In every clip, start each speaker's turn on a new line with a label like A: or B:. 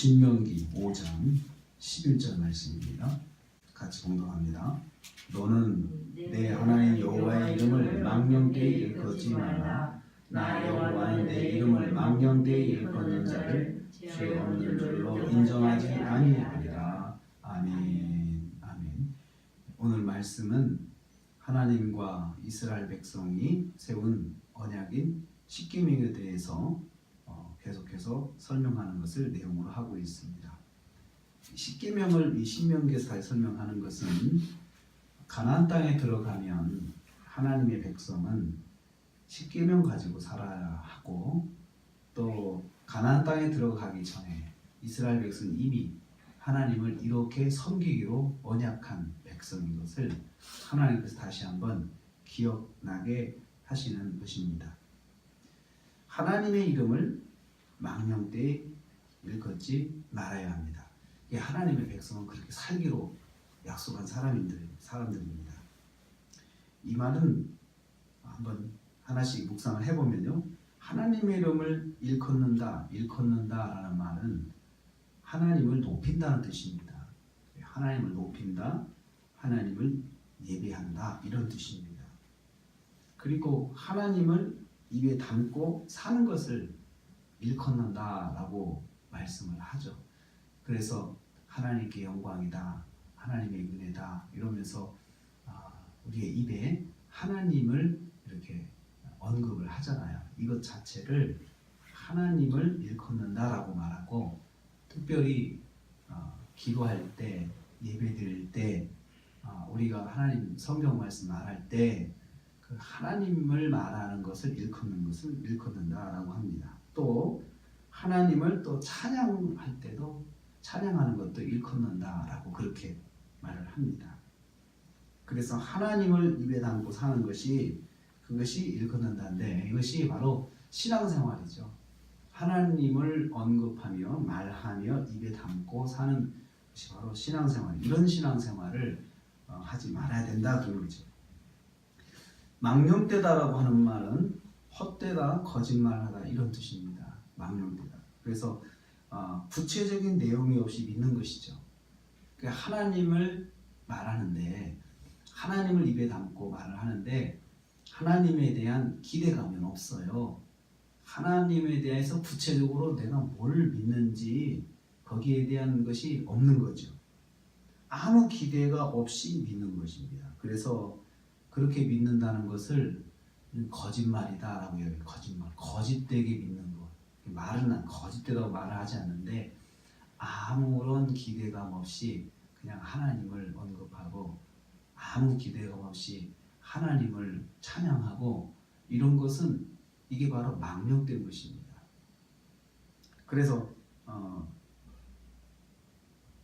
A: 신명기 5장 11절 말씀입니다. 같이 봉독합니다. 너는 내 하나님 여호와의 이름을 망령되이 일컫지 말라. 나 여호와는 내 이름을 망령되이 일컫는 자를 죄 없는 줄로 인정하지 아니하리라. 아멘. 아멘. 오늘 말씀은 하나님과 이스라엘 백성이 세운 언약인 십계명에 대해서 계속해서 설명하는 것을 내용으로 하고 있습니다. 십계명을 이 신명기에서 설명하는 것은 가나안 땅에 들어가면 하나님의 백성은 십계명 가지고 살아야 하고, 또 가나안 땅에 들어가기 전에 이스라엘 백성은 이미 하나님을 이렇게 섬기기로 언약한 백성인 것을 하나님께서 다시 한번 기억나게 하시는 것입니다. 하나님의 이름을 망령되이 일컫지 말아야 합니다. 하나님의 백성은 그렇게 살기로 약속한 사람들입니다. 이 말은 한번 하나씩 묵상을 해보면요, 하나님의 이름을 일컫는다라는 말은 하나님을 높인다는 뜻입니다. 하나님을 높인다, 하나님을 예배한다, 이런 뜻입니다. 그리고 하나님을 입에 담고 사는 것을 일컫는다라고 말씀을 하죠. 그래서 하나님께 영광이다, 하나님의 은혜다 이러면서 우리의 입에 하나님을 이렇게 언급을 하잖아요. 이것 자체를 하나님을 일컫는다라고 말하고, 특별히 기도할 때, 예배 드릴 때, 우리가 하나님 성경 말씀 말할 때 그 하나님을 말하는 것을 일컫는다라고 합니다. 또 하나님을 또 찬양할 때도 찬양하는 것도 일컫는다라고 그렇게 말을 합니다. 그래서 하나님을 입에 담고 사는 것이, 그것이 일컫는다인데, 이것이 바로 신앙생활이죠. 하나님을 언급하며 말하며 입에 담고 사는 것이 바로 신앙생활. 이런 신앙생활을 하지 말아야 된다 그런 거죠. 망령되다라고 하는 말은 헛되다, 거짓말하다 이런 뜻입니다. 망령되다. 그래서 구체적인 내용이 없이 믿는 것이죠. 그러니까 하나님을 말하는데, 하나님을 입에 담고 말을 하는데 하나님에 대한 기대감이 없어요. 하나님에 대해서 구체적으로 내가 뭘 믿는지 거기에 대한 것이 없는 거죠. 아무 기대가 없이 믿는 것입니다. 그래서 그렇게 믿는다는 것을 거짓말이다라고 해요. 거짓말, 거짓되게 믿는 것. 말은 거짓되다고 말을 하지 않는데 아무런 기대감 없이 그냥 하나님을 언급하고 아무 기대감 없이 하나님을 찬양하고, 이런 것은 이게 바로 망령된 것입니다. 그래서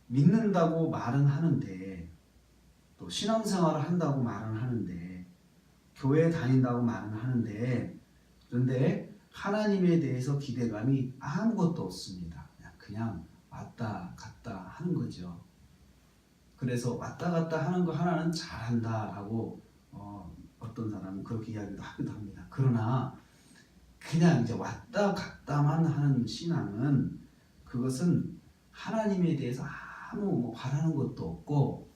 A: 믿는다고 말은 하는데, 또 신앙생활을 한다고 말은 하는데, 교회 다닌다고 말은 하는데, 그런데 하나님에 대해서 기대감이 아무것도 없습니다. 그냥 왔다 갔다 하는 거죠. 그래서 왔다 갔다 하는 거 하나는 잘한다라고 어떤 사람은 그렇게 이야기도 하기도 합니다. 그러나 그냥 이제 왔다 갔다만 하는 신앙은, 그것은 하나님에 대해서 아무 바라는 것도 없고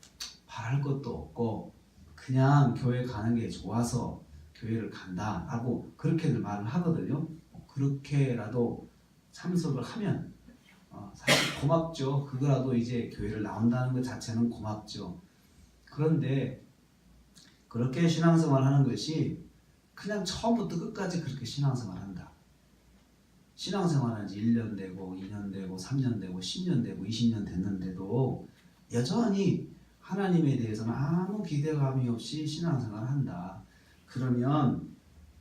A: 바랄 것도 없고 그냥 교회 가는 게 좋아서 교회를 간다라고 그렇게들 말을 하거든요. 그렇게라도 참석을 하면 사실 고맙죠. 그거라도 이제 교회를 나온다는 것 자체는 고맙죠. 그런데 그렇게 신앙생활 하는 것이 그냥 처음부터 끝까지 그렇게 신앙생활 한다. 신앙생활 한 지 1년 되고 2년 되고 3년 되고 10년 되고 20년 됐는데도 여전히 하나님에 대해서는 아무 기대감이 없이 신앙생활을 한다. 그러면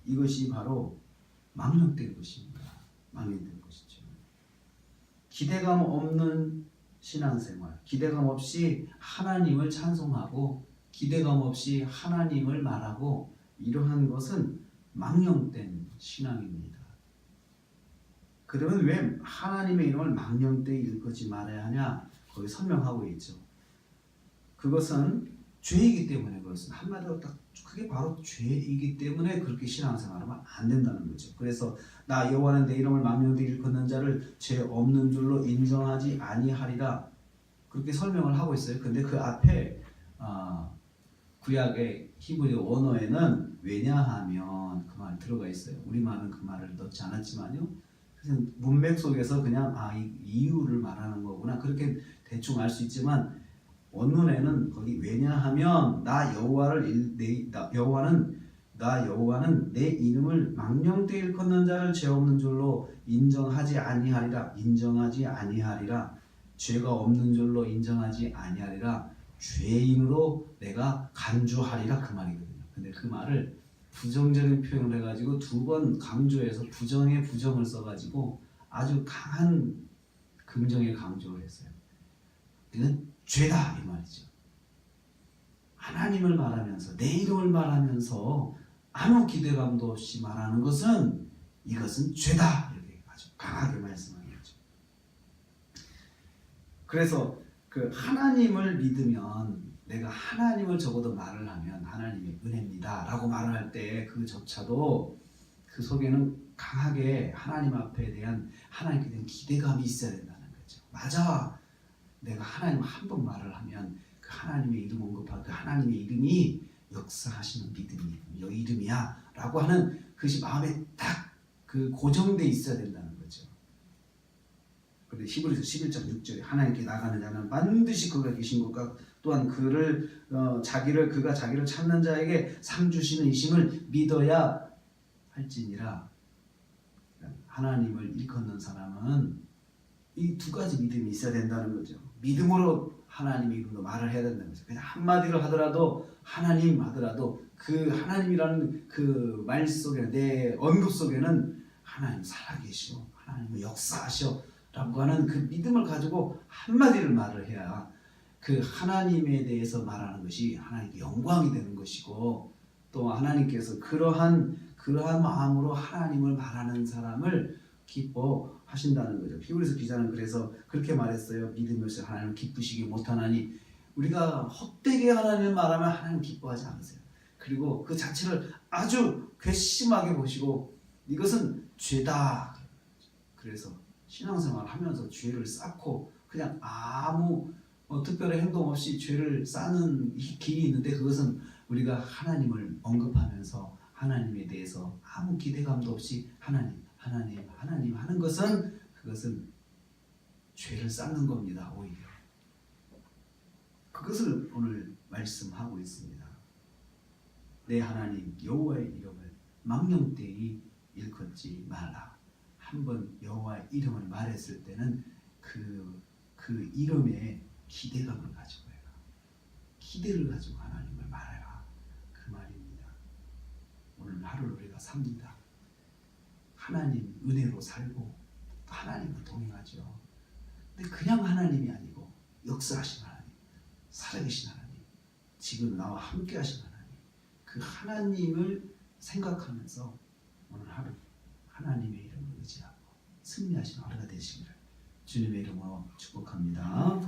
A: 이것이 바로 망령된 것입니다. 망령된 것이죠. 기대감 없는 신앙생활, 기대감 없이 하나님을 찬송하고 기대감 없이 하나님을 말하고, 이러한 것은 망령된 신앙입니다. 그러면 왜 하나님의 이름을 망령되이 일컫지 말아야 하냐? 거기 설명하고 있죠. 그것은 죄이기 때문에, 그것은 한마디로 딱 그게 바로 죄이기 때문에 그렇게 신앙생활하면 안 된다는 거죠. 그래서 나 여호와는 내 이름을 망령되이 일컫는 자를 죄 없는 줄로 인정하지 아니하리라 그렇게 설명을 하고 있어요. 근데 그 앞에 구약의 히브리 원어에는 왜냐하면 그 말이 들어가 있어요. 우리말은 그 말을 넣지 않았지만요. 그래서 문맥 속에서 그냥 이 이유를 말하는 거구나 그렇게 대충 알 수 있지만 원문에는 거기 왜냐하면 여호와는 내 이름을 망령되이 일컫는 자를 죄 없는 줄로 인정하지 아니하리라. 죄가 없는 줄로 인정하지 아니하리라. 죄인으로 내가 간주하리라 그 말이거든요. 근데 그 말을 부정적인 표현을 해가지고 두 번 강조해서 부정에 부정을 써가지고 아주 강한 긍정에 강조를 했어요. 이건 죄다 이 말이죠. 하나님을 말하면서 내 이름을 말하면서 아무 기대감도 없이 말하는 것은 이것은 죄다 이렇게 아주 강하게 말씀하는 거죠. 그래서 그 하나님을 믿으면 내가 하나님을 적어도 말을 하면 하나님의 은혜입니다 라고 말을 할 때 그조차도 그 속에는 강하게 하나님 앞에 대한 하나님께 대한 기대감이 있어야 된다는 거죠. 맞아, 내가 하나님 한 번 말을 하면 그 하나님의 이름 언급하고 그 하나님의 이름이 역사하시는 이름이야 라고 하는 그것이 마음에 딱 그 고정돼 있어야 된다는 거죠. 그런데 히브리서 11장 6절에 하나님께 나가는 자는 반드시 그가 계신 것과 또한 그가 자기를 찾는 자에게 상 주시는 이심을 믿어야 할지니라. 하나님을 일컫는 사람은 이 두 가지 믿음이 있어야 된다는 거죠. 믿음으로 하나님의 이름으로 말을 해야 된다는 거죠. 그냥 한마디로 하더라도 하나님 하더라도 그 하나님이라는 그 말 속에 내 언급 속에는 하나님 살아계시오, 하나님은 역사하시오 라고 하는 그 믿음을 가지고 한마디를 말을 해야 그 하나님에 대해서 말하는 것이 하나님께 영광이 되는 것이고 또 하나님께서 그러한 마음으로 하나님을 말하는 사람을 기뻐하신다는 거죠. 히브리서 기자는 그래서 그렇게 말했어요. 믿음으로써 하나님을 기쁘시게 못하나니. 우리가 헛되게 하나님을 말하면 하나님 기뻐하지 않으세요. 그리고 그 자체를 아주 괘씸하게 보시고 이것은 죄다. 그래서 신앙생활 하면서 죄를 쌓고 그냥 아무 특별한 행동 없이 죄를 쌓는 길이 있는데 그것은 우리가 하나님을 언급하면서 하나님에 대해서 아무 기대감도 없이 하나님 하는 것은 그것은 죄를 쌓는 겁니다. 오히려 그것을 오늘 말씀하고 있습니다. 내 하나님 여호와의 이름을 망령되이 일컫지 말라. 한번 여호와의 이름을 말했을 때는 그 이름에 기대감을 가지고 해라. 기대를 가지고 하나님을 말해라. 그 말입니다. 오늘 하루를 우리가 삽니다. 하나님 은혜로 살고 하나님을 동행하죠. 근데 그냥 하나님이 아니고 역사하신 하나님, 살아계신 하나님, 지금 나와 함께 하신 하나님, 그 하나님을 생각하면서 오늘 하루 하나님의 이름을 의지하고 승리하시는 하루가 되시기를 주님의 이름으로 축복합니다.